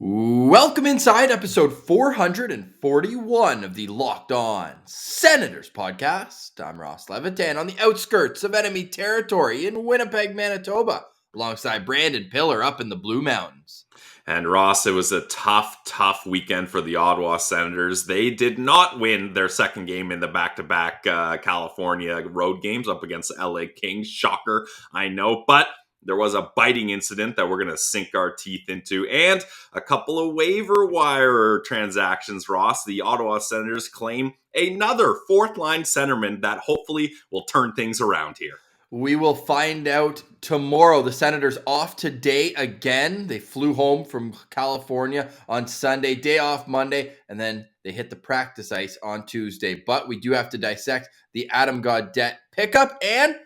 Welcome inside episode 441 of the Locked On Senators podcast. I'm Ross Levitan on the outskirts of enemy territory in Winnipeg, Manitoba, alongside Brandon Pillar up in the Blue Mountains. And Ross, it was a tough weekend for the Ottawa Senators. They did not win their second game in the back-to-back California road games up against the LA Kings. Shocker, I know, but there was a biting incident that we're going to sink our teeth into, and a couple of waiver wire transactions, Ross. The Ottawa Senators claim another fourth-line centerman that hopefully will turn things around here. We will find out tomorrow. The Senators off today again. They flew home from California on Sunday, day off Monday, and then they hit the practice ice on Tuesday. But we do have to dissect the Adam Gaudette pickup, and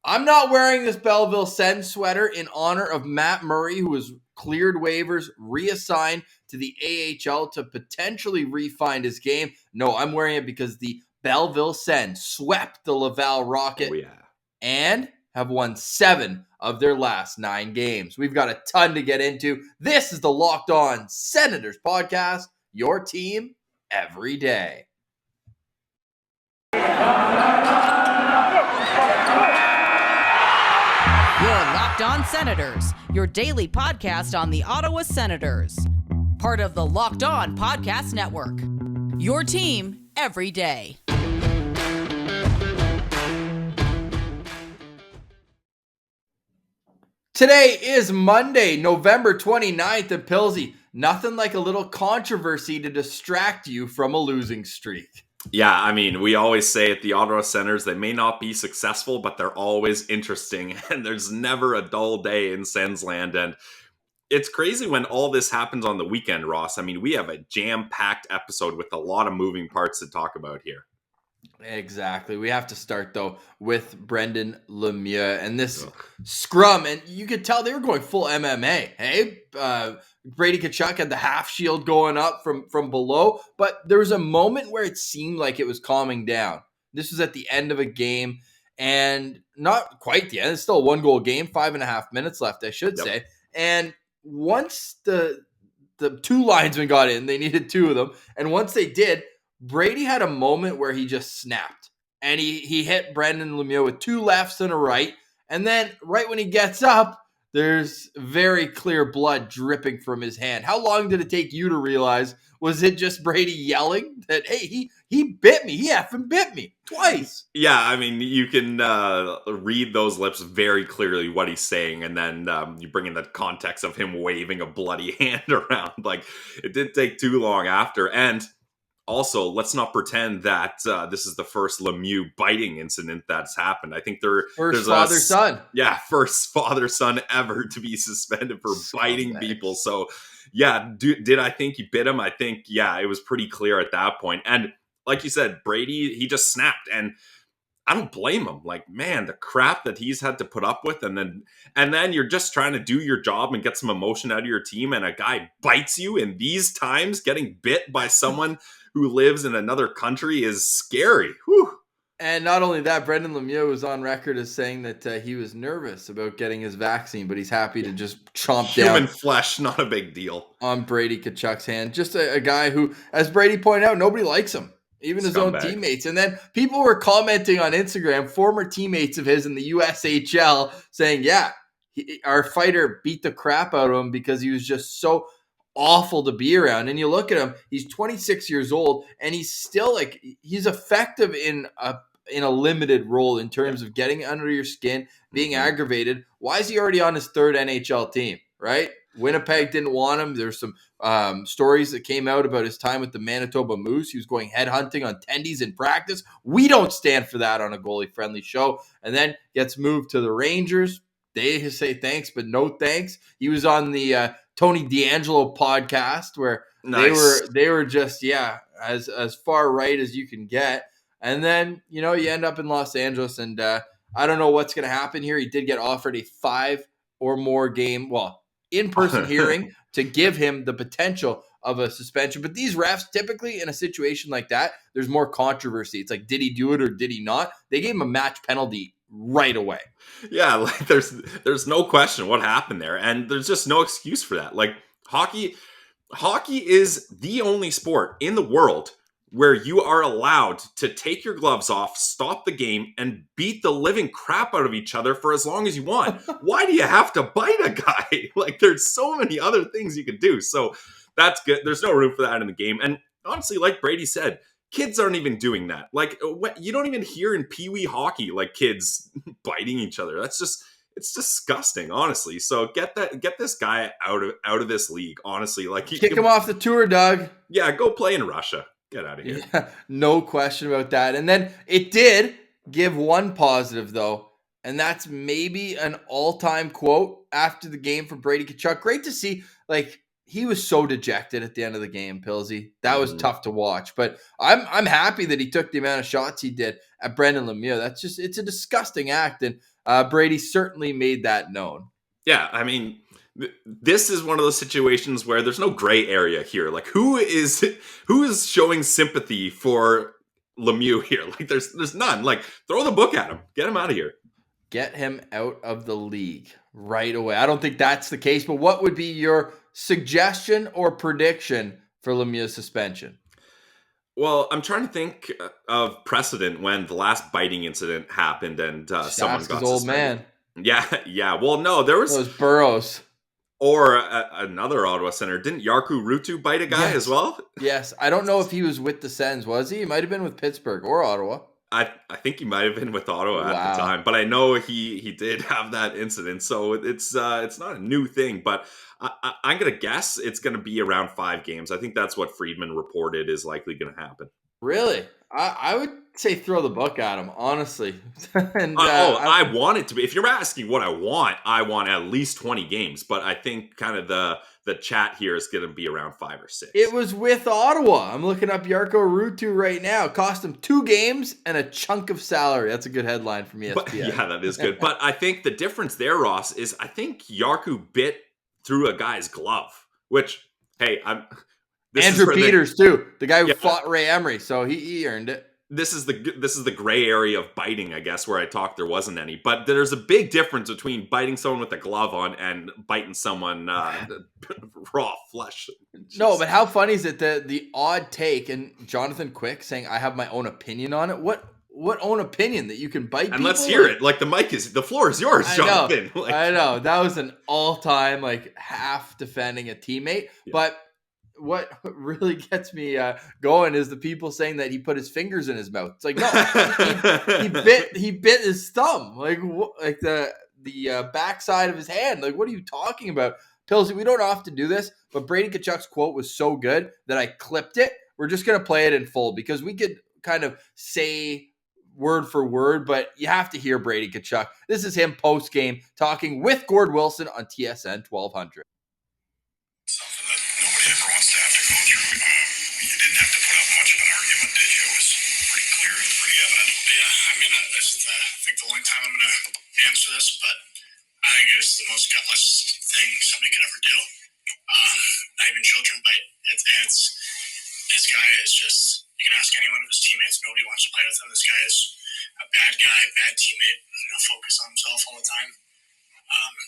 I'm not wearing this Belleville Sens sweater in honor of Matt Murray, who was cleared waivers, reassigned to the AHL to potentially refine his game. No, I'm wearing it because the Belleville Sens swept the Laval Rocket and have won 7 of their last 9 games. We've got a ton to get into. This is the Locked On Senators podcast, your team every day. Locked On Senators, your daily podcast on the Ottawa Senators. Part of the Locked On Podcast Network. Your team every day. Today is Monday, November 29th, and Pilsy, nothing like a little controversy to distract you from a losing streak. Yeah, I mean, we always say at the Ottawa Senators, they may not be successful, but they're always interesting. And there's never a dull day in Sensland. And it's crazy when all this happens on the weekend, Ross. I mean, we have a jam-packed episode with a lot of moving parts to talk about here. Exactly. We have to start, though, with Brendan Lemieux and this scrum. And you could tell they were going full MMA. Hey, Brady Tkachuk had the half shield going up from below. But there was a moment where it seemed like it was calming down. This was at the end of a game. And not quite the end. It's still a 1-goal game. 5.5 minutes left, I should say. And once the 2 linesmen got in, they needed 2 of them. And once they did, Brady had a moment where he just snapped, and he hit Brendan Lemieux with 2 lefts and a right, and then right when he gets up, there's very clear blood dripping from his hand. How long did it take you to realize? Was it just Brady yelling that, hey, he bit me, he effing bit me twice? Yeah, I mean, you can read those lips very clearly what he's saying, and then you bring in the context of him waving a bloody hand around. Like, it didn't take too long after, and also, let's not pretend that this is the first Lemieux biting incident that's happened. I think there's father-son. Yeah, first father-son ever to be suspended for biting people. So, yeah, did I think he bit him? I think, yeah, it was pretty clear at that point. And like you said, Brady, he just snapped. And I don't blame him. Like, man, the crap that he's had to put up with, and then you're just trying to do your job and get some emotion out of your team, and a guy bites you. In these times, getting bit by someone who lives in another country is scary. Whew. And not only that, Brendan Lemieux was on record as saying that he was nervous about getting his vaccine, but he's happy to just chomp down. Human flesh, not a big deal. On Brady Tkachuk's hand. Just a guy who, as Brady pointed out, nobody likes him. Even his own teammates. And then people were commenting on Instagram, former teammates of his in the USHL, saying, yeah, our fighter beat the crap out of him because he was just so awful to be around. And you look at him, he's 26 years old, and he's still he's effective in a limited role in terms of getting under your skin, being aggravated. Why is he already on his 3rd NHL team, right? Winnipeg didn't want him. There's some stories that came out about his time with the Manitoba Moose. He was going headhunting on tendies in practice. We don't stand for that on a goalie-friendly show. And then gets moved to the Rangers. They say thanks, but no thanks. He was on the Tony D'Angelo podcast where they were just, as far right as you can get. And then, you end up in Los Angeles, and I don't know what's going to happen here. He did get offered a 5 or more game, in-person hearing to give him the potential of a suspension. But these refs, typically in a situation like that, there's more controversy. It's like, did he do it or did he not? They gave him a match penalty right away. Yeah, like there's no question what happened there. And there's just no excuse for that. Like, hockey, hockey is the only sport in the world where you are allowed to take your gloves off, stop the game, and beat the living crap out of each other for as long as you want. Why do you have to bite a guy? Like, there's so many other things you could do. So that's good. There's no room for that in the game. And honestly, like Brady said, kids aren't even doing that. Like, you don't even hear in Pee-wee hockey, like, kids biting each other. That's just... It's disgusting, honestly. So get this guy out of this league, honestly. Like, kick him off the tour, Doug. Yeah, go play in Russia. Get out of here. Yeah, no question about that. And then it did give one positive, though, and that's maybe an all-time quote after the game for Brady Tkachuk. Great to see. Like, he was so dejected at the end of the game, Pillsy. That was tough to watch. But I'm happy that he took the amount of shots he did at Brendan Lemieux. It's a disgusting act, and Brady certainly made that known. Yeah, I mean, this is one of those situations where there's no gray area here. Like, who is showing sympathy for Lemieux here? Like, there's none. Like, throw the book at him. Get him out of here. Get him out of the league right away. I don't think that's the case, but what would be your suggestion or prediction for Lemieux's suspension? Well, I'm trying to think of precedent when the last biting incident happened and someone got suspended. Old man. Yeah. Well, no, there was those Burrows. Or another Ottawa center. Didn't Jarkko Ruutu bite a guy as well? Yes. I don't know if he was with the Sens, was he? He might have been with Pittsburgh or Ottawa. I think he might have been with Ottawa at the time, but I know he did have that incident, so it's not a new thing. But I'm gonna guess it's gonna be around 5 games. I think that's what Friedman reported is likely gonna happen. Really? I would say throw the book at him, honestly. And, I want it to be. If you're asking what I want at least 20 games. But I think kind of the chat here is going to be around 5 or 6. It was with Ottawa. I'm looking up Jarkko Ruutu right now. Cost him 2 games and a chunk of salary. That's a good headline from ESPN. Yeah, that is good. But I think the difference there, Ross, is I think Jarkko bit through a guy's glove, which, hey, Andrew Peters, too. The guy who fought Ray Emery. So he earned it. This is the gray area of biting, I guess, where I talked there wasn't any. But there's a big difference between biting someone with a glove on and biting someone raw flesh. No, but how funny is it that the odd take and Jonathan Quick saying, I have my own opinion on it? What own opinion that you can bite people? And let's hear it. Like, the floor is yours, Jonathan. I know. That was an all-time, like, half defending a teammate. Yeah. But what really gets me going is the people saying that he put his fingers in his mouth. It's like, no, he bit his thumb, like the backside of his hand. Like, what are you talking about? Pillsy, we don't often do this, but Brady Tkachuk's quote was so good that I clipped it. We're just going to play it in full because we could kind of say word for word, but you have to hear Brady Tkachuk. This is him post-game talking with Gord Wilson on TSN 1200. Something that nobody ever wants to have to go through. You didn't have to put up much of an argument, did you? It was pretty clear and pretty evident. Yeah, I mean, this is I think the only time I'm going to answer this, but I think it was the most gutless thing somebody could ever do. Not even children bite. This guy is just, you can ask any one of his teammates, nobody wants to play with him. This guy is a bad guy, bad teammate, focus on himself all the time.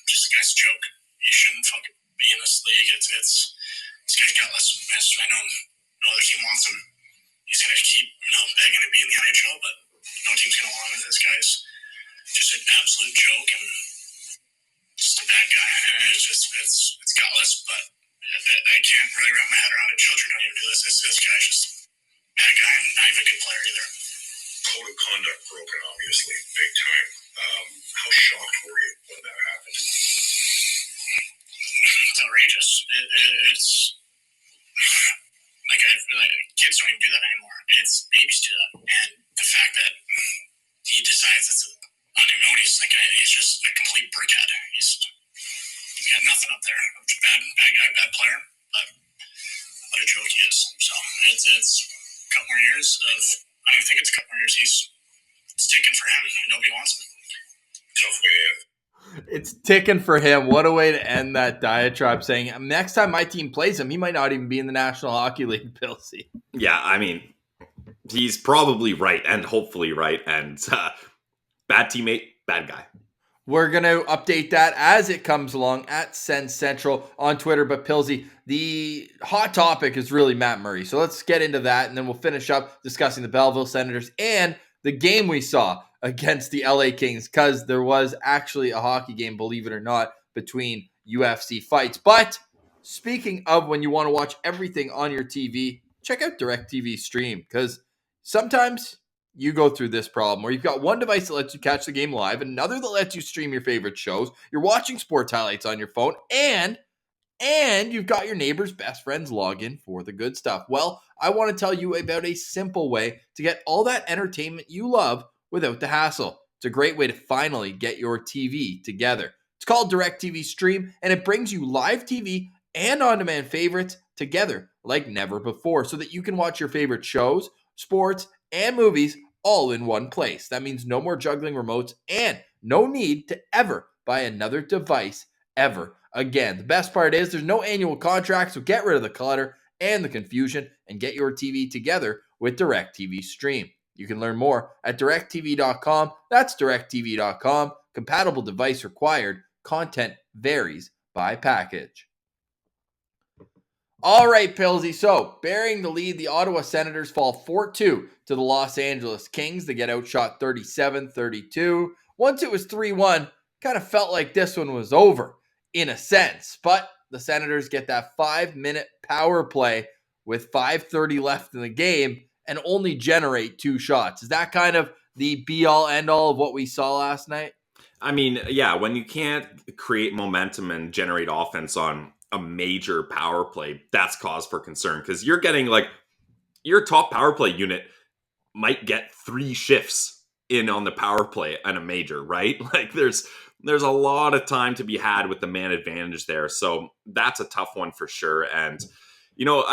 Just a guy's a joke. He shouldn't fucking be in this league. This guy's gutless. I know no other team wants him. He's going to keep begging to be in the NHL, but no team's going to want him. This guy's just an absolute joke and just a bad guy. And it's gutless, but I can't really wrap my head around it. Children don't even do this. This guy's just a bad guy and not even a good player either. Code of conduct broken, obviously, big time. How shocked were you when that happened? It's outrageous. It's like kids don't even do that anymore. It's babies do that, and the fact that he decides it's I don't even know what he's just a complete brickhead. He's got nothing up there. Bad guy, bad player, but what a joke he is. So it's a couple more years of. I don't even think it's a couple more years. It's ticking for him. Nobody wants him. Tough way in. It's ticking for him. What a way to end that diatribe, saying next time my team plays him, he might not even be in the National Hockey League, Pillsy. Yeah, I mean, he's probably right and hopefully right. And bad teammate, bad guy. We're going to update that as it comes along at Sens Central on Twitter. But Pilsy, the hot topic is really Matt Murray. So let's get into that, and then we'll finish up discussing the Belleville Senators and the game we saw against the LA Kings, because there was actually a hockey game, believe it or not, between UFC fights. But speaking of when you want to watch everything on your TV, check out DirectTV Stream, because sometimes you go through this problem where you've got one device that lets you catch the game live, another that lets you stream your favorite shows, you're watching sports highlights on your phone, and you've got your neighbor's best friend's login for the good stuff. Well, I want to tell you about a simple way to get all that entertainment you love without the hassle. It's a great way to finally get your TV together. It's called DirectTV Stream, and it brings you live TV and on-demand favorites together like never before, so that you can watch your favorite shows, sports, and movies all in one place. That means no more juggling remotes and no need to ever buy another device ever again. The best part is there's no annual contract, so get rid of the clutter and the confusion and get your TV together with DirectTV Stream. You can learn more at directtv.com. That's directtv.com. Compatible device required. Content varies by package. All right, Pilsy. So, bearing the lead, the Ottawa Senators fall 4-2 to the Los Angeles Kings. They get outshot 37-32. Once it was 3-1, kind of felt like this one was over in a sense. But the Senators get that 5-minute power play with 5:30 left in the game and only generate 2 shots. Is that kind of the be-all, end-all of what we saw last night? I mean, yeah, when you can't create momentum and generate offense on a major power play, that's cause for concern, because you're getting like your top power play unit might get 3 shifts in on the power play and a major, right? Like there's a lot of time to be had with the man advantage there. So that's a tough one for sure. And, you know,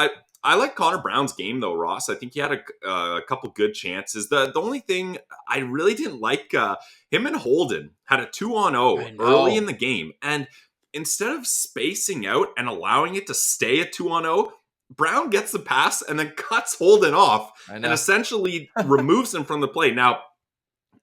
I like Connor Brown's game though, Ross. I think he had a couple good chances. The only thing I really didn't like, him and Holden had a 2-on-0 early in the game. And instead of spacing out and allowing it to stay at 2-on-0, Brown gets the pass and then cuts Holden off and essentially removes him from the play. Now,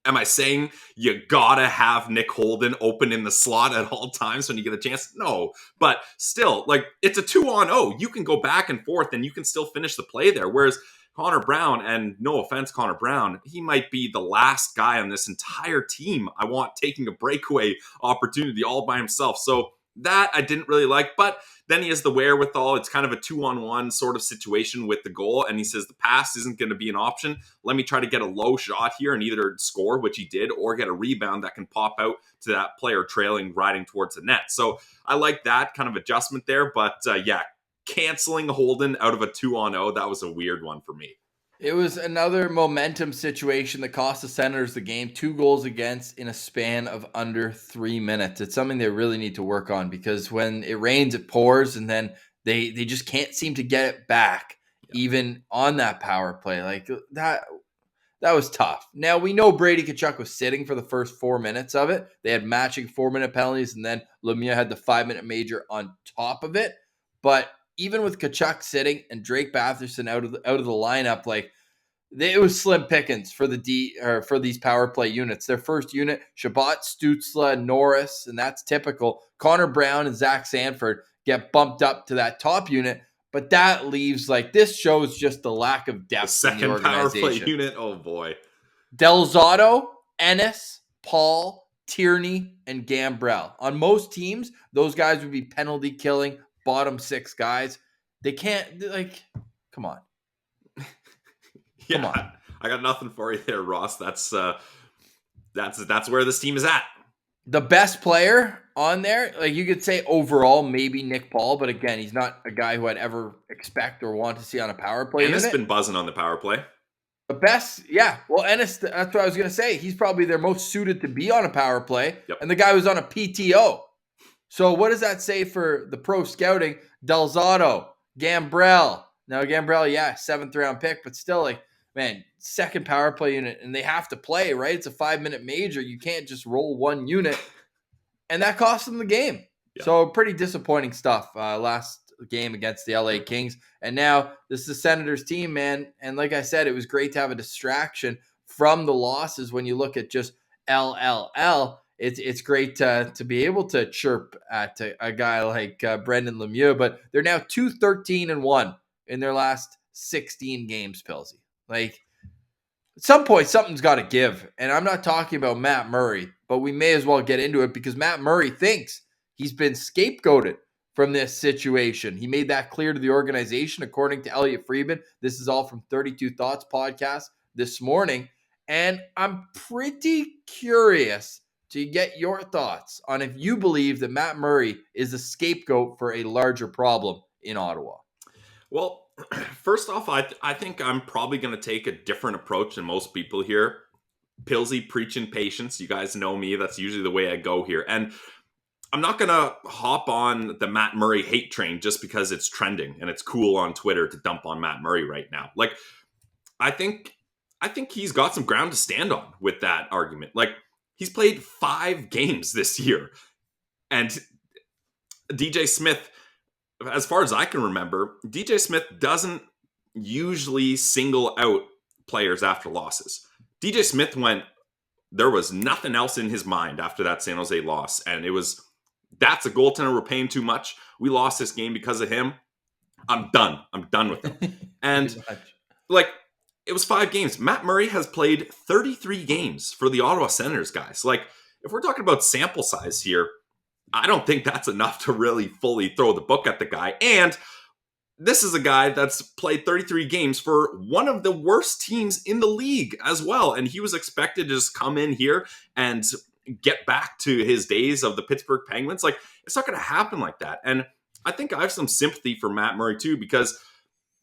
am I saying you gotta have Nick Holden open in the slot at all times when you get a chance? No, but still, like, it's a 2-on-0. You can go back and forth and you can still finish the play there. Whereas Connor Brown, and no offense, Connor Brown, he might be the last guy on this entire team I want taking a breakaway opportunity all by himself. So that I didn't really like, but then he has the wherewithal. It's kind of a 2-on-1 sort of situation with the goal, and he says the pass isn't going to be an option. Let me try to get a low shot here and either score, which he did, or get a rebound that can pop out to that player trailing, riding towards the net. So I like that kind of adjustment there, but yeah, canceling Holden out of a 2-on-0, that was a weird one for me. It was another momentum situation that cost the Senators the game. 2 goals against in a span of under 3 minutes. It's something they really need to work on, because when it rains, it pours, and then they just can't seem to get it back, even on that power play. Like that was tough. Now, we know Brady Tkachuk was sitting for the first 4 minutes of it. They had matching 4-minute penalties, and then Lemieux had the 5-minute major on top of it. But even with Tkachuk sitting and Drake Batherson out of the lineup, like it was slim pickings for for these power play units. Their first unit, Shabbat, Stützle, Norris, and that's typical. Connor Brown and Zach Sanford get bumped up to that top unit, but that leaves, like, this shows just the lack of depth in the organization. Second power play unit, oh boy. Delzato, Ennis, Paul, Tierney, and Gambrell. On most teams, those guys would be penalty killing bottom 6 guys. They can't, like, come on. Come on. I got nothing for you there, Ross. That's where this team is at. The best player on there, like, you could say overall, maybe Nick Paul, but again, he's not a guy who I'd ever expect or want to see on a power play. Ennis has been buzzing on the power play. The best, yeah. Well, Ennis, that's what I was going to say. He's probably their most suited to be on a power play. Yep. And the guy was on a PTO. So what does that say for the pro scouting? Delzato, Gambrell. Now, Gambrell, yeah, 7th round pick, but still, like, man, second power play unit, and they have to play, right? It's a 5-minute major. You can't just roll one unit. And that cost them the game. Yeah. So pretty disappointing stuff last game against the LA Kings. And now this is the Senators team, man. And like I said, it was great to have a distraction from the losses when you look at just LLL. it's great to be able to chirp at a guy like Brendan Lemieux, but they're now 2-13-1 in their last 16 games, Pilsy. Like, at some point, something's got to give. And I'm not talking about Matt Murray, but we may as well get into it because Matt Murray thinks he's been scapegoated from this situation. He made that clear to the organization, according to Elliot Friedman. This is all from 32 Thoughts podcast this morning. And I'm pretty curious to get your thoughts on if you believe that Matt Murray is the scapegoat for a larger problem in Ottawa. Well, first off, I think I'm probably going to take a different approach than most people here. Pillsy preaching patience. You guys know me. That's usually the way I go here. And I'm not going to hop on the Matt Murray hate train just because it's trending and it's cool on Twitter to dump on Matt Murray right now. Like, I think he's got some ground to stand on with that argument. Like, he's played 5 games this year. And DJ Smith, as far as I can remember, DJ Smith doesn't usually single out players after losses. DJ Smith there was nothing else in his mind after that San Jose loss. And that's a goaltender we're paying too much. We lost this game because of him. I'm done. I'm done with him. And it was 5 games. Matt Murray has played 33 games for the Ottawa Senators, guys. Like, if we're talking about sample size here, I don't think that's enough to really fully throw the book at the guy. And this is a guy that's played 33 games for one of the worst teams in the league as well. And he was expected to just come in here and get back to his days of the Pittsburgh Penguins. Like, it's not going to happen like that. And I think I have some sympathy for Matt Murray too, because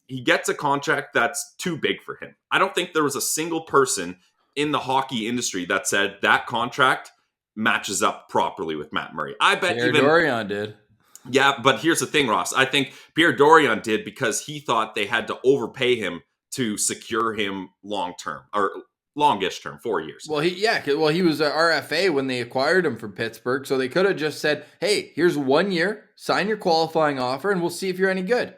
he gets a contract that's too big for him. I don't think there was a single person in the hockey industry that said that contract matches up properly with Matt Murray. I bet Pierre Dorion did. Yeah, but here's the thing, Ross. I think Pierre Dorion did because he thought they had to overpay him to secure him long-term, or longish term, 4 years. Well, he was an RFA when they acquired him from Pittsburgh, so they could have just said, hey, here's 1 year, sign your qualifying offer, and we'll see if you're any good.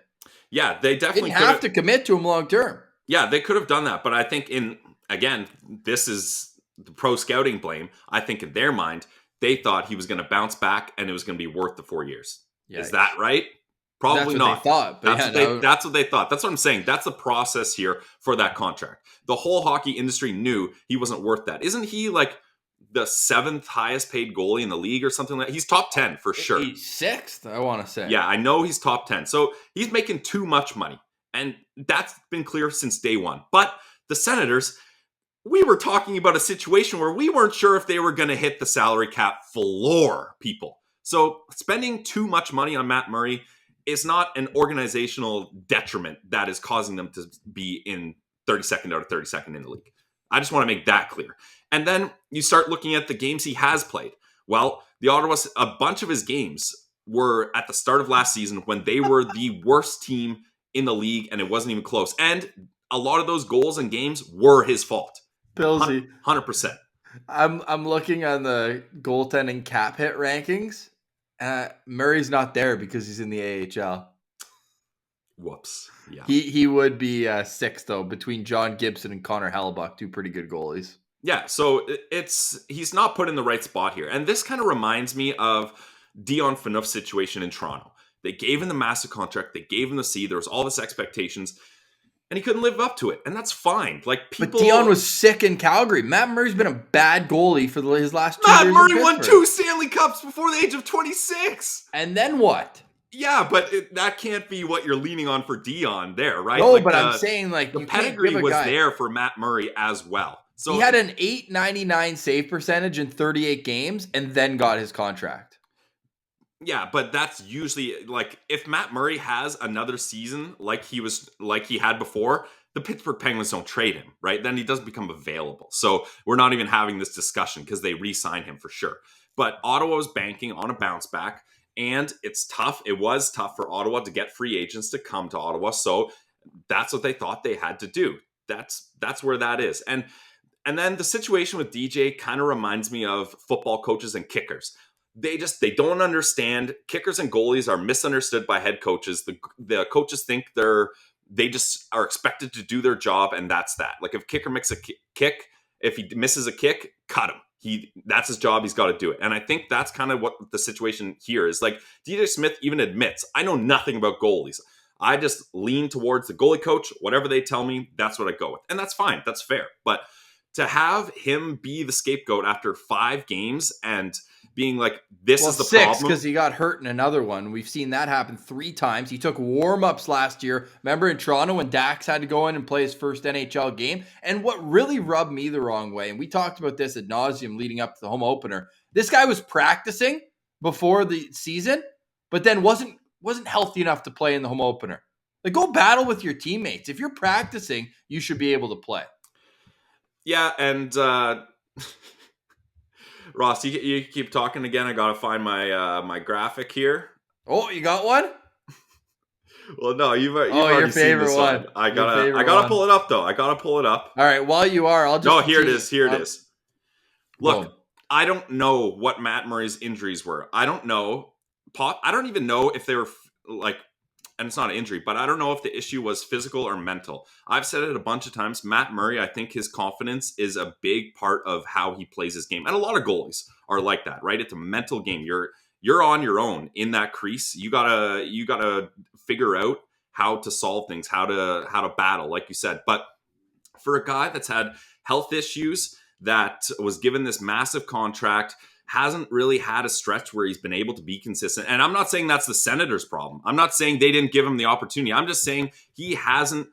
Yeah, they definitely didn't have to commit to him long-term. Yeah, they could have done that, but I think this is the pro scouting blame. I think in their mind, they thought he was going to bounce back and it was going to be worth the 4 years. Yikes. Is that right? Probably not. They thought, that's what they thought. That's what I'm saying. That's the process here for that contract. The whole hockey industry knew he wasn't worth that. Isn't he like the 7th highest paid goalie in the league or something like that? He's top 10 for sure. He's 6th, I want to say. Yeah, I know he's top 10. So he's making too much money. And that's been clear since day one. But the Senators, we were talking about a situation where we weren't sure if they were going to hit the salary cap floor, people. So spending too much money on Matt Murray is not an organizational detriment that is causing them to be in 32nd out of 32nd in the league. I just want to make that clear. And then you start looking at the games he has played. Well, a bunch of his games were at the start of last season when they were the worst team in the league and it wasn't even close. And a lot of those goals and games were his fault. Pilsy. 100%. I'm looking on the goaltending cap hit rankings. Murray's not there because he's in the AHL. Whoops. Yeah. He would be 6th though, between John Gibson and Connor Hellebuck, 2 pretty good goalies. Yeah, so he's not put in the right spot here. And this kind of reminds me of Dion Phaneuf's situation in Toronto. They gave him the massive contract, they gave him the C, there was all this expectations, and he couldn't live up to it. And that's fine. Like, people, but Dion was sick in Calgary. Matt Murray's been a bad goalie for his last 2 years. Matt Murray won 2 Stanley Cups before the age of 26. And then what? Yeah, but that can't be what you're leaning on for Dion there, right? No, but I'm saying, like, the pedigree was there for Matt Murray as well. So he had an .899 save percentage in 38 games and then got his contract. Yeah, but that's usually, like, if Matt Murray has another season like he had before, the Pittsburgh Penguins don't trade him, right? Then he doesn't become available. So we're not even having this discussion because they re-sign him for sure. But Ottawa was banking on a bounce back, and it's tough. It was tough for Ottawa to get free agents to come to Ottawa. So that's what they thought they had to do. That's where that is. And then the situation with DJ kind of reminds me of football coaches and kickers. They don't understand. Kickers and goalies are misunderstood by head coaches. The coaches think they just are expected to do their job, and that's that. Like, if kicker makes a kick, if he misses a kick, cut him. That's his job. He's got to do it. And I think that's kind of what the situation here is. Like, DJ Smith even admits, I know nothing about goalies. I just lean towards the goalie coach. Whatever they tell me, that's what I go with. And that's fine. That's fair. But to have him be the scapegoat after 5 games and being like, this is the 6, problem. Because he got hurt in another one. We've seen that happen 3 times. He took warm-ups last year. Remember in Toronto when Dax had to go in and play his first NHL game? And what really rubbed me the wrong way, and we talked about this ad nauseum leading up to the home opener, this guy was practicing before the season, but then wasn't healthy enough to play in the home opener. Like, go battle with your teammates. If you're practicing, you should be able to play. Yeah, and Ross, you keep talking again. I gotta find my graphic here. Oh, you got one? Well, no, you've already seen this one. I gotta pull it up though. I gotta pull it up. All right, while you are, I'll just. No, here it is. Here it is. Look, I don't know what Matt Murray's injuries were. I don't know. I don't even know if they were like, and it's not an injury, but I don't know if the issue was physical or mental. I've said it a bunch of times. Matt Murray, I think his confidence is a big part of how he plays his game. And a lot of goalies are like that, right? It's a mental game. You're on your own in that crease. You gotta figure out how to solve things, how to battle, like you said. But for a guy that's had health issues, that was given this massive contract, hasn't really had a stretch where he's been able to be consistent. And I'm not saying that's the Senators' problem. I'm not saying they didn't give him the opportunity. I'm just saying he hasn't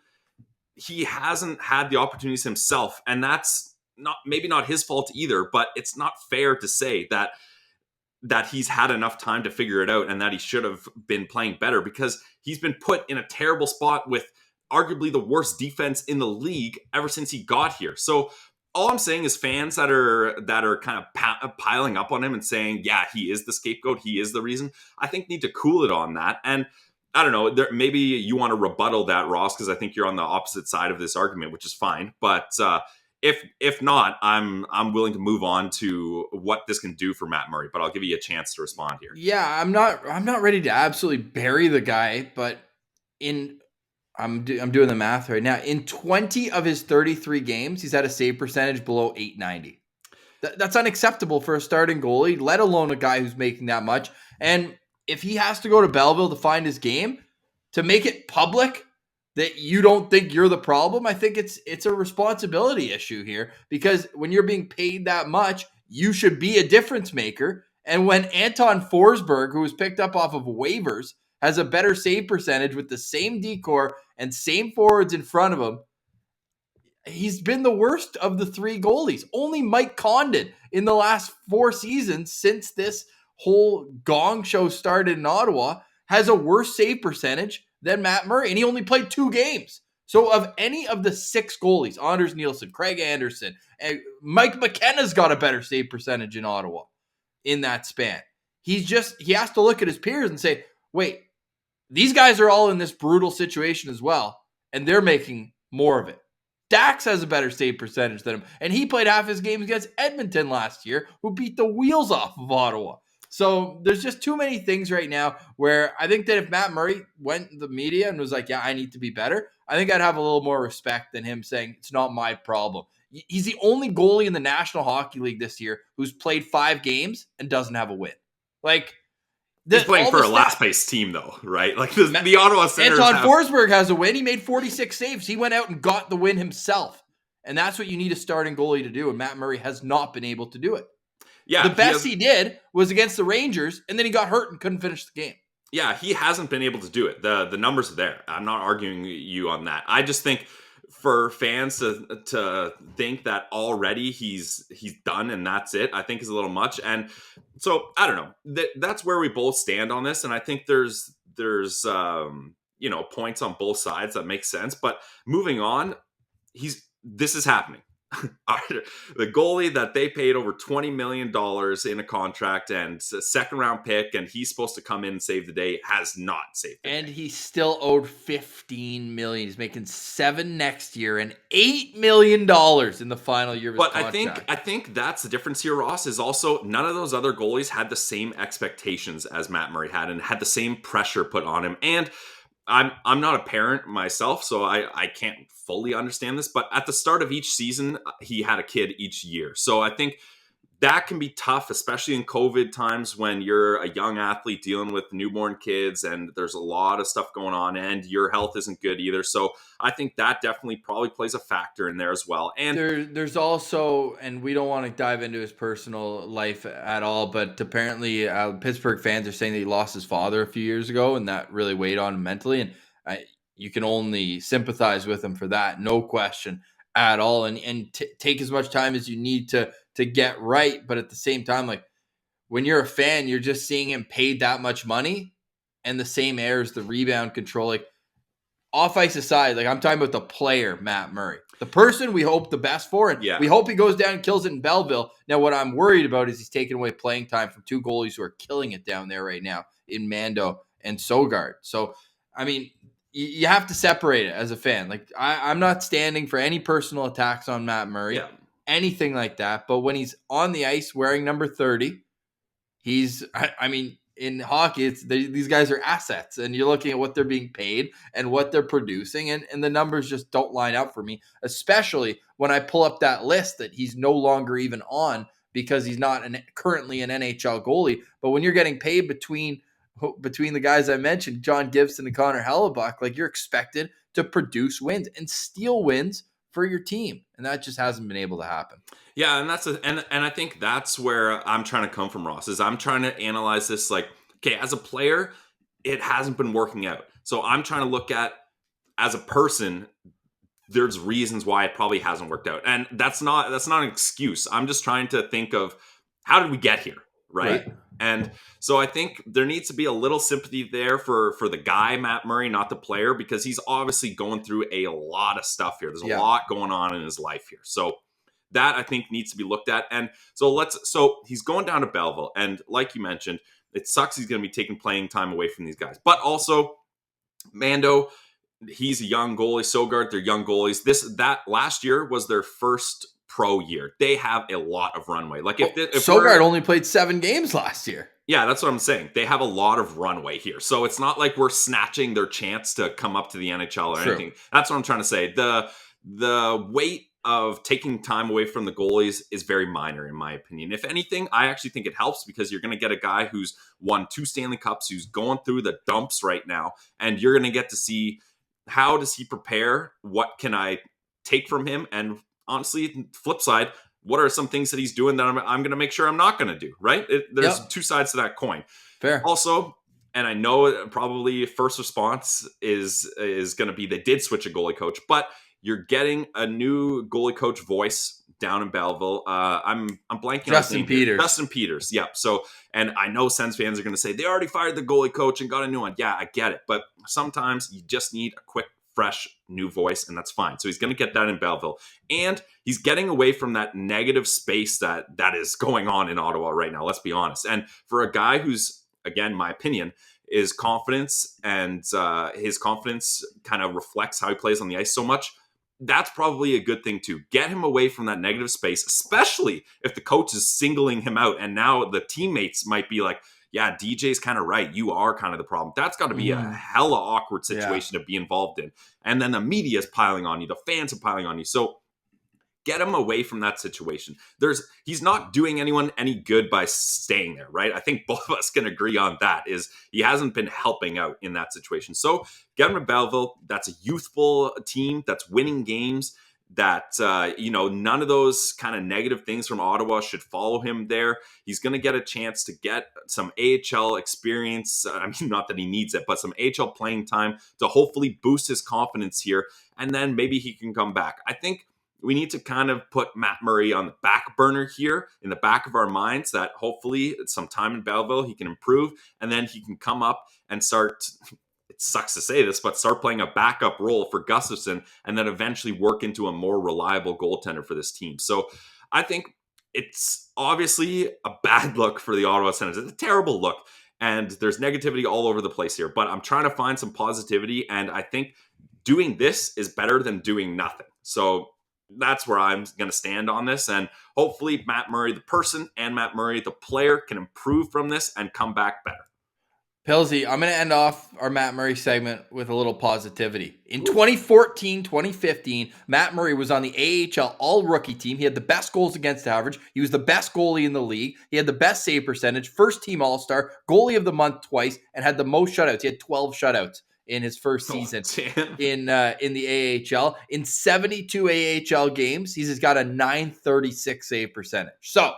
had the opportunities himself. And that's maybe not his fault either, but it's not fair to say that he's had enough time to figure it out and that he should have been playing better, because he's been put in a terrible spot with arguably the worst defense in the league ever since he got here. So all I'm saying is fans that are kind of piling up on him and saying, yeah, he is the scapegoat, he is the reason, I think need to cool it on that. And I don't know, maybe you want to rebuttal that, Ross, because I think you're on the opposite side of this argument, which is fine. But if not, I'm willing to move on to what this can do for Matt Murray. But I'll give you a chance to respond here. Yeah, I'm not ready to absolutely bury the guy, but I'm doing the math right now. In 20 of his 33 games, he's had a save percentage below .890. That's unacceptable for a starting goalie, let alone a guy who's making that much. And if he has to go to Belleville to find his game, to make it public that you don't think you're the problem, I think it's a responsibility issue here, because when you're being paid that much, you should be a difference maker. And when Anton Forsberg, who was picked up off of waivers, has a better save percentage with the same decor and same forwards in front of him, he's been the worst of the 3 goalies. Only Mike Condon in the last 4 seasons since this whole gong show started in Ottawa has a worse save percentage than Matt Murray, and he only played 2 games. So of any of the 6 goalies, Anders Nielsen, Craig Anderson, and Mike McKenna's got a better save percentage in Ottawa in that span. He has to look at his peers and say, wait, these guys are all in this brutal situation as well, and they're making more of it. Dax has a better save percentage than him, and he played half his games against Edmonton last year, who beat the wheels off of Ottawa. So there's just too many things right now where I think that if Matt Murray went to the media and was like, yeah, I need to be better, I think I'd have a little more respect than him saying it's not my problem. He's the only goalie in the National Hockey League this year who's played 5 games and doesn't have a win. Like, he's playing for a last-place team, though, right? Like the Ottawa Senators. Anton Forsberg has a win. He made 46 saves. He went out and got the win himself. And that's what you need a starting goalie to do, and Matt Murray has not been able to do it. Yeah, the best he did was against the Rangers, and then he got hurt and couldn't finish the game. Yeah, he hasn't been able to do it. The numbers are there. I'm not arguing you on that. I just think for fans to think that already he's done and that's it, I think is a little much. And so I don't know. That's where we both stand on this, and I think there's points on both sides that make sense. But moving on, this is happening. The goalie that they paid over $20 million in a contract and a second-round pick, and he's supposed to come in and save the day, has not saved the day. And he's still owed $15 million. He's making $7 next year and $8 million in the final year of his contract. I think that's the difference here, Ross, is also none of those other goalies had the same expectations as Matt Murray had and had the same pressure put on him. And I'm not a parent myself, so I can't fully understand this, but at the start of each season, he had a kid each year. So I think that can be tough, especially in COVID times when you're a young athlete dealing with newborn kids and there's a lot of stuff going on and your health isn't good either. So I think that definitely probably plays a factor in there as well. And there's also, and we don't want to dive into his personal life at all, but apparently Pittsburgh fans are saying that he lost his father a few years ago and that really weighed on him mentally. And you can only sympathize with him for that, no question at all. And take as much time as you need to get right. But at the same time, like when you're a fan, you're just seeing him paid that much money and the same airs, the rebound control, like off ice aside, like I'm talking about the player, Matt Murray, the person we hope the best for. And we hope he goes down and kills it in Belleville. Now, what I'm worried about is he's taking away playing time from two goalies who are killing it down there right now in Mando and Sogard. So, I mean, you have to separate it as a fan. Like I'm not standing for any personal attacks on Matt Murray. Yeah. Anything like that. But when he's on the ice wearing number 30, I mean, in hockey, these guys are assets, and you're looking at what they're being paid and what they're producing, and the numbers just don't line up for me, especially when I pull up that list that he's no longer even on because he's not currently an NHL goalie. But when you're getting paid between the guys I mentioned, John Gibson and Connor Hellebuck, like you're expected to produce wins and steal wins for your team, and that just hasn't been able to happen. Yeah, and and I think that's where I'm trying to come from, Ross, is I'm trying to analyze this like, okay, as a player, it hasn't been working out. So I'm trying to look at, as a person, there's reasons why it probably hasn't worked out. And that's not an excuse. I'm just trying to think of, how did we get here, right? And so I think there needs to be a little sympathy there for the guy, Matt Murray, not the player, because he's obviously going through a lot of stuff here. There's a lot going on in his life here. So that I think needs to be looked at. And so he's going down to Belleville. And like you mentioned, it sucks he's going to be taking playing time away from these guys. But also, Mando, he's a young goalie. Sogard, they're young goalies. That last year was their first pro year. They have a lot of runway. Like if Sogard only played 7 games last year. Yeah, that's what I'm saying. They have a lot of runway here. So it's not like we're snatching their chance to come up to the NHL or anything. That's what I'm trying to say. The weight of taking time away from the goalies is very minor, in my opinion. If anything, I actually think it helps because you're going to get a guy who's won 2 Stanley Cups, who's going through the dumps right now, and you're going to get to see, how does he prepare? What can I take from him? And honestly, flip side, what are some things that he's doing that I'm going to make sure I'm not going to do, right? There's 2 sides to that coin. Fair. Also, and I know probably first response is going to be they did switch a goalie coach, but you're getting a new goalie coach voice down in Belleville. I'm blanking on his name. Justin Peters. Yeah. So, and I know Sens fans are going to say they already fired the goalie coach and got a new one. Yeah, I get it. But sometimes you just need a quick, fresh new voice, and that's fine. So he's going to get that in Belleville, and he's getting away from that negative space that is going on in Ottawa right now. Let's be honest. And for a guy who's, again, my opinion, is confidence, and his confidence kind of reflects how he plays on the ice so much, that's probably a good thing to get him away from that negative space, especially if the coach is singling him out. And now the teammates might be like, yeah, DJ's kind of right. You are kind of the problem. That's got to be a hella awkward situation to be involved in. And then the media is piling on you. The fans are piling on you. So get him away from that situation. He's not doing anyone any good by staying there, right? I think both of us can agree on that, is he hasn't been helping out in that situation. So get him to Belleville. That's a youthful team that's winning games, that, none of those kind of negative things from Ottawa should follow him there. He's going to get a chance to get some AHL experience. I mean, not that he needs it, but some AHL playing time to hopefully boost his confidence here. And then maybe he can come back. I think we need to kind of put Matt Murray on the back burner here, in the back of our minds, that hopefully some time in Belleville he can improve, and then he can come up and start, it sucks to say this, but start playing a backup role for Gustafsson, and then eventually work into a more reliable goaltender for this team. So I think it's obviously a bad look for the Ottawa Senators. It's a terrible look, and there's negativity all over the place here, but I'm trying to find some positivity, and I think doing this is better than doing nothing. So that's where I'm going to stand on this. And hopefully Matt Murray, the person, and Matt Murray, the player, can improve from this and come back better. Pilsy, I'm going to end off our Matt Murray segment with a little positivity. In 2014, 2015, Matt Murray was on the AHL all-rookie team. He had the best goals against average. He was the best goalie in the league. He had the best save percentage, first-team all-star, goalie of the month twice, and had the most shutouts. He had 12 shutouts in his first season in the AHL. In 72 AHL games, he's got a .936 save percentage. So,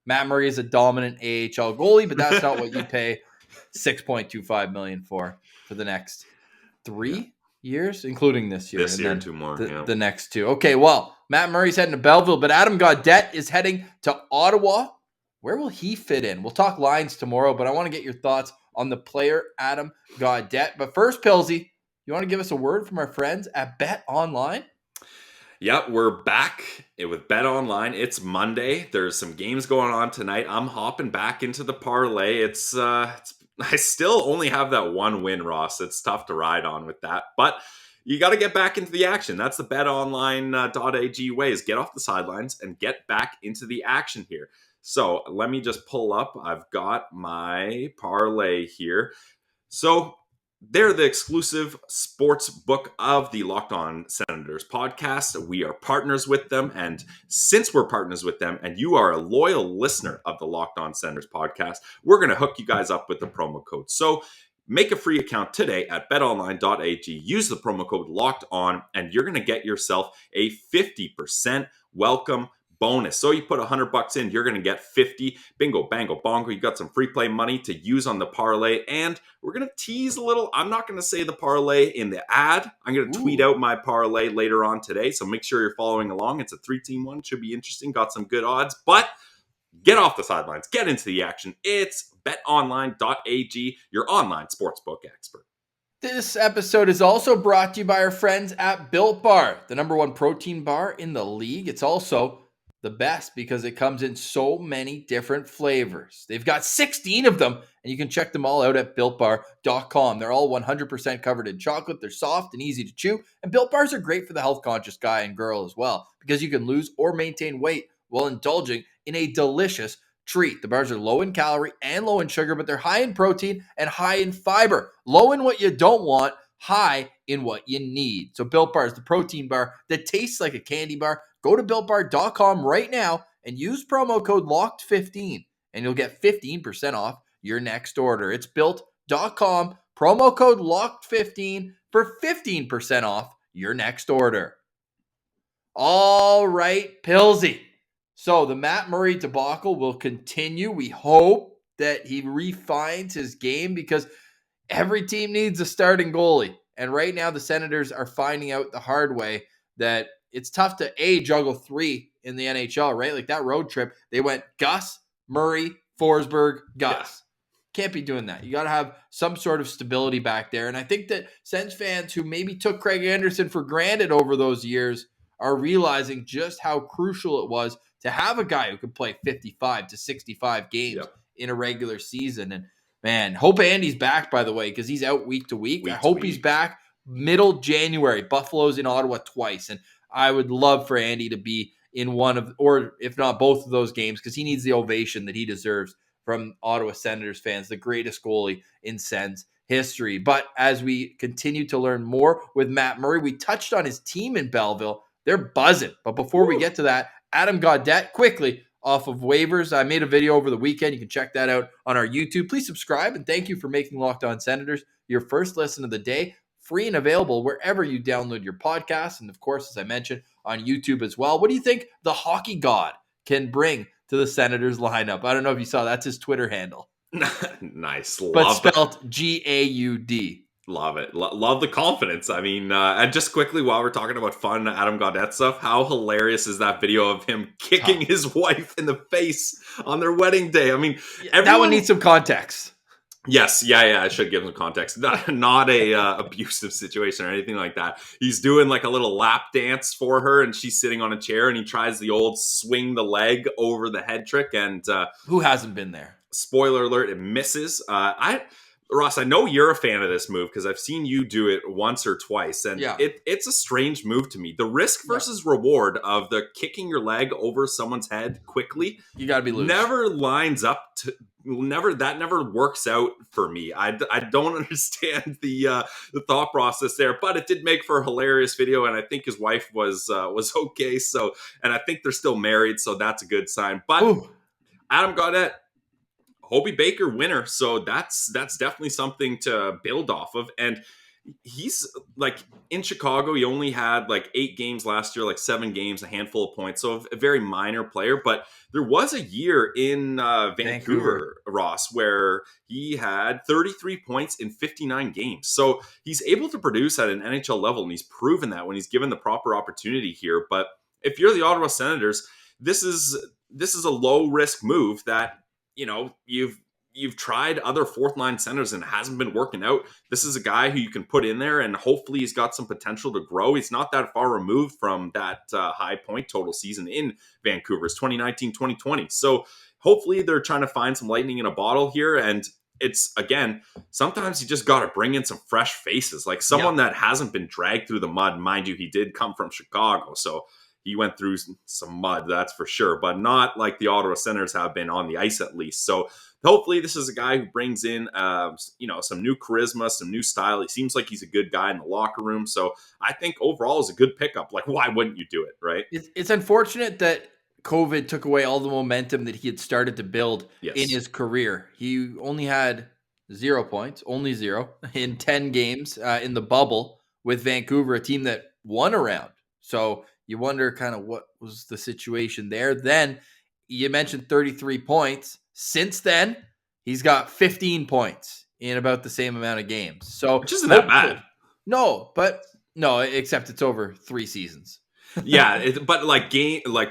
Matt Murray is a dominant AHL goalie, but that's not what you pay $6.25 million for the next 3 years, including this year. This year, 2 more. The next 2. Okay, well, Matt Murray's heading to Belleville, but Adam Gaudette is heading to Ottawa. Where will he fit in? We'll talk lines tomorrow, but I want to get your thoughts on the player Adam Gaudette. But first, Pilsy, you want to give us a word from our friends at BetOnline? Yep, we're back with BetOnline. It's Monday. There's some games going on tonight. I'm hopping back into the parlay. I still only have that one win, Ross. It's tough to ride on with that, but you got to get back into the action. That's the BetOnline.ag way, is get off the sidelines and get back into the action here. So let me just pull up. I've got my parlay here. So they're the exclusive sports book of the Locked On Senators podcast. We are partners with them. And since we're partners with them and you are a loyal listener of the Locked On Senators podcast, we're going to hook you guys up with the promo code. So make a free account today at betonline.ag. Use the promo code Locked On and you're going to get yourself a 50% welcome bonus. So you put $100 in, you're going to get 50. Bingo, bango, bongo. You got some free play money to use on the parlay. And we're going to tease a little. I'm not going to say the parlay in the ad. I'm going to tweet out my parlay later on today. So make sure you're following along. It's a 3-team one. Should be interesting. Got some good odds. But get off the sidelines. Get into the action. It's betonline.ag, your online sportsbook expert. This episode is also brought to you by our friends at Built Bar, the #1 protein bar in the league. It's also the best because it comes in so many different flavors. They've got 16 of them, and you can check them all out at BuiltBar.com. They're all 100% covered in chocolate. They're soft and easy to chew, and Built Bars are great for the health-conscious guy and girl as well because you can lose or maintain weight while indulging in a delicious treat. The bars are low in calorie and low in sugar, but they're high in protein and high in fiber. Low in what you don't want, high in what you need. So Built Bar is the protein bar that tastes like a candy bar. Go to BuiltBar.com right now and use promo code LOCKED15 and you'll get 15% off your next order. It's Built.com, promo code LOCKED15 for 15% off your next order. All right, Pilsy. So the Matt Murray debacle will continue. We hope that he refines his game because every team needs a starting goalie. And right now the Senators are finding out the hard way that it's tough to juggle 3 in the NHL, right? Like that road trip, they went Gus, Murray, Forsberg, Gus. Yeah. Can't be doing that. You got to have some sort of stability back there. And I think that Sens fans who maybe took Craig Anderson for granted over those years are realizing just how crucial it was to have a guy who could play 55 to 65 games in a regular season. And man, hope Andy's back, by the way, because he's out week to week. I hope he's back middle January. Buffalo's in Ottawa twice. And I would love for Andy to be in one of, or if not both of those games, because he needs the ovation that he deserves from Ottawa Senators fans, the greatest goalie in Sens history. But as we continue to learn more with Matt Murray, we touched on his team in Belleville. They're buzzing. But before we get to that, Adam Gaudette, quickly off of waivers. I made a video over the weekend. You can check that out on our YouTube. Please subscribe, and thank you for making Locked On Senators your first listen of the day. Free and available wherever you download your podcasts. And of course, as I mentioned, on YouTube as well. What do you think the hockey god can bring to the Senators lineup? I don't know if you saw, that's his Twitter handle. Nice. But spelled Gaud. Love it. Love the confidence. I mean, and just quickly, while we're talking about fun Adam Gaudette stuff, how hilarious is that video of him kicking his wife in the face on their wedding day? I mean, that one needs some context. Yes, yeah, I should give him context. Not a abusive situation or anything like that. He's doing like a little lap dance for her, and she's sitting on a chair, and he tries the old swing the leg over the head trick. And who hasn't been there? Spoiler alert: it misses. Ross, I know you're a fan of this move because I've seen you do it once or twice, and it's a strange move to me. The risk versus reward of the kicking your leg over someone's head quickly, you got to be loose. Never lines up never works out for me. I don't understand the thought process there, but it did make for a hilarious video, and I think his wife was okay. So, and I think they're still married, so that's a good sign. But Ooh. Adam Gaudette, Hobey Baker winner, so that's definitely something to build off of. And he's like in Chicago, he only had like 8 games last year, like 7 games, a handful of points, so a very minor player. But there was a year in Vancouver, Ross, where he had 33 points in 59 games. So he's able to produce at an NHL level, and he's proven that when he's given the proper opportunity here. But if you're the Ottawa Senators, this is a low risk move that, you know, you've tried other fourth line centers and it hasn't been working out. This is a guy who you can put in there, and hopefully he's got some potential to grow. He's not that far removed from that high point total season in Vancouver's 2019-2020. So hopefully they're trying to find some lightning in a bottle here. And it's, again, sometimes you just got to bring in some fresh faces, like someone that hasn't been dragged through the mud. Mind you, he did come from Chicago, so he went through some mud, that's for sure, but not like the Ottawa Senators have been on the ice, at least. So hopefully this is a guy who brings in, some new charisma, some new style. He seems like he's a good guy in the locker room. So I think overall is a good pickup. Like, why wouldn't you do it, right? It's unfortunate that COVID took away all the momentum that he had started to build in his career. He only had 0 points, only 0 in 10 games in the bubble with Vancouver, a team that won a round. So you wonder kind of what was the situation there. Then you mentioned 33 points. Since then, he's got 15 points in about the same amount of games. So which isn't that bad. No, except it's over 3 seasons. But like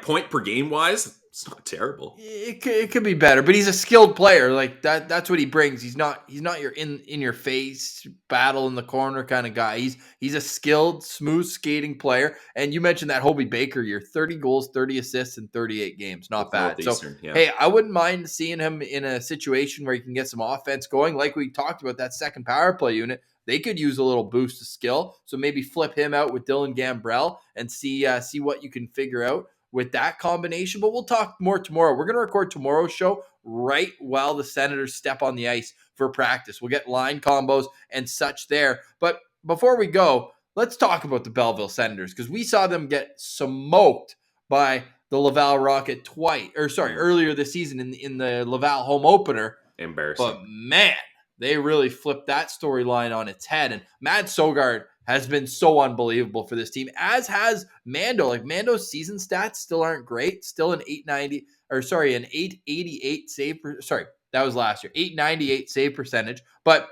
point per game wise, it's not terrible. It could be better, but he's a skilled player. Like that's what he brings. He's not your in your face battle in the corner kind of guy. He's a skilled, smooth skating player. And you mentioned that Hobey Baker year, 30 goals, 30 assists in 38 games. Not bad. So hey, I wouldn't mind seeing him in a situation where he can get some offense going. Like we talked about, that second power play unit, they could use a little boost of skill. So maybe flip him out with Dylan Gambrell and see what you can figure out with that combination. But we'll talk more tomorrow. We're going to record tomorrow's show right while the Senators step on the ice for practice. We'll get line combos and such there. But before we go, let's talk about the Belleville Senators, because we saw them get smoked by the Laval Rocket earlier this season in the Laval home opener. Embarrassing. But man, they really flipped that storyline on its head. And Matt Sogard has been so unbelievable for this team, as has Mando. Like, Mando's season stats still aren't great. Still an 888 save. That was last year. 898 save percentage. But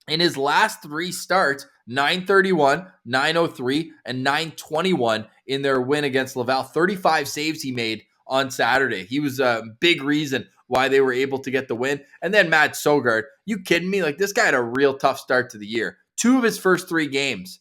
in his last 3 starts, 931, 903, and 921 in their win against Laval. 35 saves he made on Saturday. He was a big reason why they were able to get the win. And then Matt Sogard, you kidding me? Like, this guy had a real tough start to the year. 2 of his first 3 games,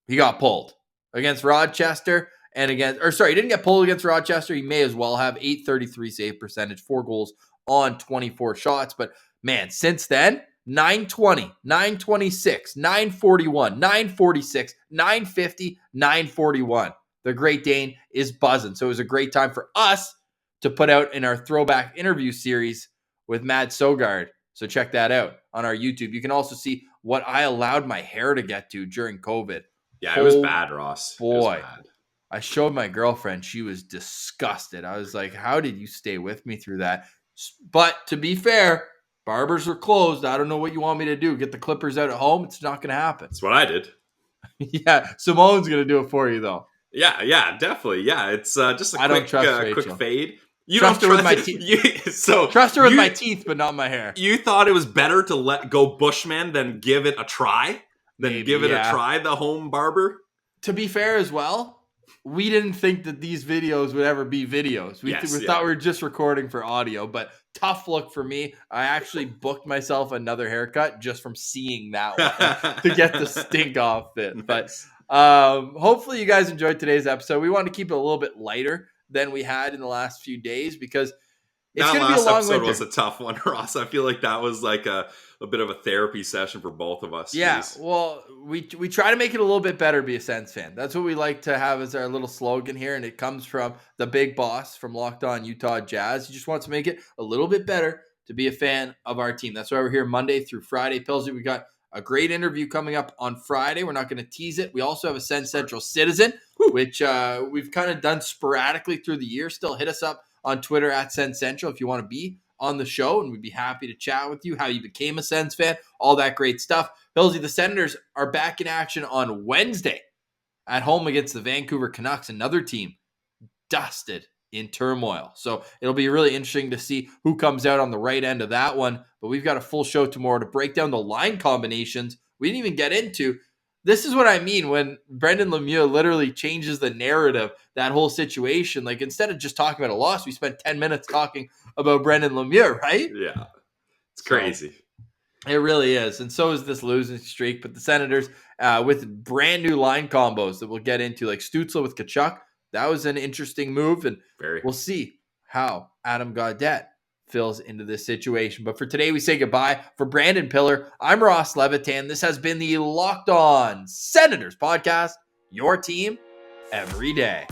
he got pulled against Rochester and he didn't get pulled against Rochester. He may as well have. 833 save percentage, 4 goals on 24 shots. But man, since then, 920, 926, 941, 946, 950, 941. The Great Dane is buzzing. So it was a great time for us to put out in our throwback interview series with Matt Sogard. So check that out on our YouTube. You can also see what I allowed my hair to get to during COVID. Yeah, it was bad, Ross. Boy, I showed my girlfriend. She was disgusted. I was like, how did you stay with me through that? But to be fair, barbers are closed. I don't know what you want me to do. Get the clippers out at home? It's not going to happen. That's what I did. Yeah, Simone's going to do it for you, though. Yeah, definitely. Yeah, it's just a quick fade. You trust her with my teeth. Trust her with my teeth, but not my hair. You thought it was better to let go Bushman than give it a try? The home barber? To be fair as well, we didn't think that these videos would ever be videos. We thought we were just recording for audio, but tough look for me. I actually booked myself another haircut just from seeing that one to get the stink off it. Nice. But hopefully you guys enjoyed today's episode. We wanted to keep it a little bit lighter than we had in the last few days because it's going to be a long winter. That last episode was a tough one, Ross. I feel like that was like a bit of a therapy session for both of us. Yeah, Jeez. well, we try to make it a little bit better, be a Sens fan. That's what we like to have as our little slogan here, and it comes from the big boss from Locked On Utah Jazz. He just wants to make it a little bit better to be a fan of our team. That's why we're here Monday through Friday. Pillsy, we got a great interview coming up on Friday. We're not going to tease it. We also have a Sens Central Citizen, which we've kind of done sporadically through the year. Still hit us up on Twitter at Sens Central if you want to be on the show, and we'd be happy to chat with you, how you became a Sens fan, all that great stuff. Pillsy, the Senators are back in action on Wednesday at home against the Vancouver Canucks, another team dusted in turmoil. So it'll be really interesting to see who comes out on the right end of that one. But we've got a full show tomorrow to break down the line combinations we didn't even get into. This is what I mean when Brendan Lemieux literally changes the narrative, that whole situation. Like, instead of just talking about a loss, we spent 10 minutes talking about Brendan Lemieux, right? Yeah. It's crazy. It really is. And so is this losing streak. But the Senators, with brand new line combos that we'll get into, like Stützle with Tkachuk, that was an interesting move. And we'll see how Adam Gaudette fills into this situation. But for today, we say goodbye. For Brandon Pillar, I'm Ross Levitan. This has been the Locked On Senators podcast, your team every day.